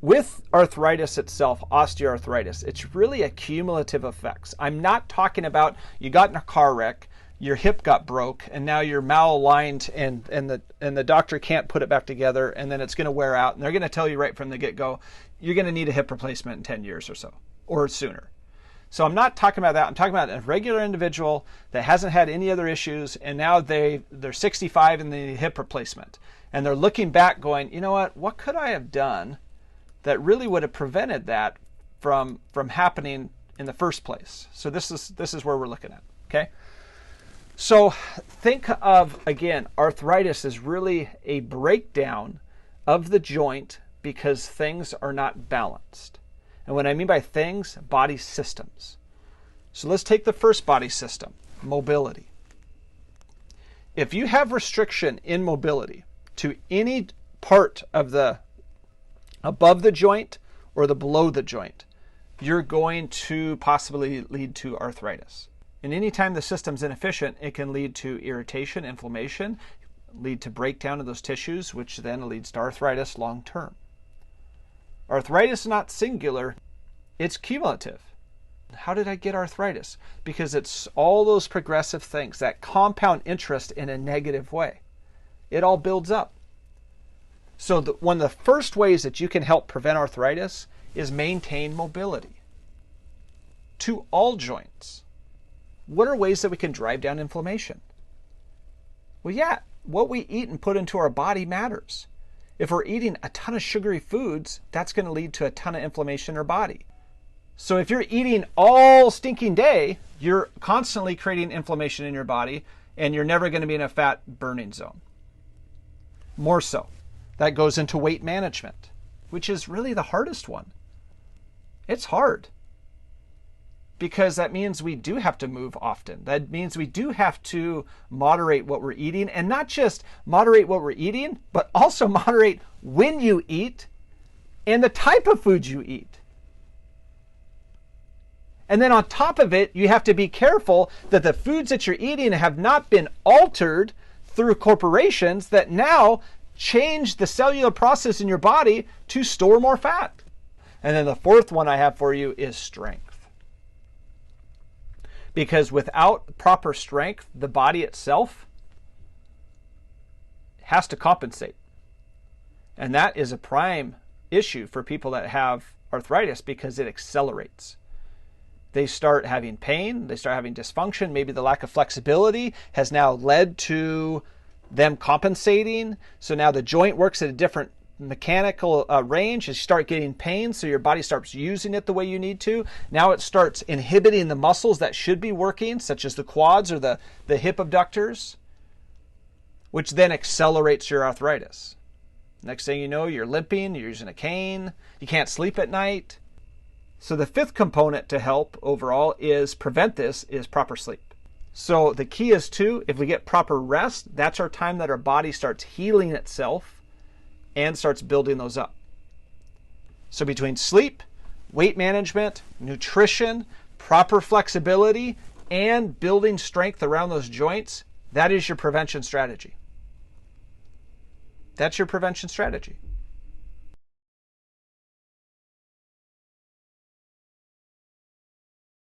With arthritis itself, osteoarthritis, it's really a cumulative effects. I'm not talking about you got in a car wreck, your hip got broke, and now you're malaligned and the doctor can't put it back together, and then it's going to wear out, and they're going to tell you right from the get-go, you're going to need a hip replacement in 10 years or so, or sooner. So I'm not talking about that. I'm talking about a regular individual that hasn't had any other issues, and now they're 65 and they need hip replacement. And they're looking back going, you know what could I have done that really would have prevented that from happening in the first place? So this is where we're looking at, okay? So think of, again, arthritis is really a breakdown of the joint because things are not balanced. And what I mean by things, body systems. So let's take the first body system, mobility. If you have restriction in mobility to any part of the above the joint or the below the joint, you're going to possibly lead to arthritis. And anytime the system's inefficient, it can lead to irritation, inflammation, lead to breakdown of those tissues, which then leads to arthritis long term. Arthritis is not singular, it's cumulative. How did I get arthritis? Because it's all those progressive things, that compound interest in a negative way. It all builds up. So one of the first ways that you can help prevent arthritis is maintain mobility to all joints. What are ways that we can drive down inflammation? Well, yeah, what we eat and put into our body matters. If we're eating a ton of sugary foods, that's going to lead to a ton of inflammation in our body. So if you're eating all stinking day, you're constantly creating inflammation in your body, and you're never going to be in a fat burning zone. More so. That goes into weight management, which is really the hardest one. It's hard because that means we do have to move often. That means we do have to moderate what we're eating, and not just moderate what we're eating, but also moderate when you eat and the type of food you eat. And then on top of it, you have to be careful that the foods that you're eating have not been altered through corporations that now change the cellular process in your body to store more fat. And then the fourth one I have for you is strength. Because without proper strength, the body itself has to compensate. And that is a prime issue for people that have arthritis because it accelerates. They start having pain, they start having dysfunction, maybe the lack of flexibility has now led to them compensating. So now the joint works at a different mechanical range as you start getting pain, so your body starts using it the way you need to. Now it starts inhibiting the muscles that should be working, such as the quads or the hip abductors, which then accelerates your arthritis. Next thing you know, you're limping, you're using a cane, you can't sleep at night. So the fifth component to help overall is prevent this is proper sleep. So the key is too, if we get proper rest, that's our time that our body starts healing itself and starts building those up. So between sleep, weight management, nutrition, proper flexibility, and building strength around those joints, that is your prevention strategy. That's your prevention strategy.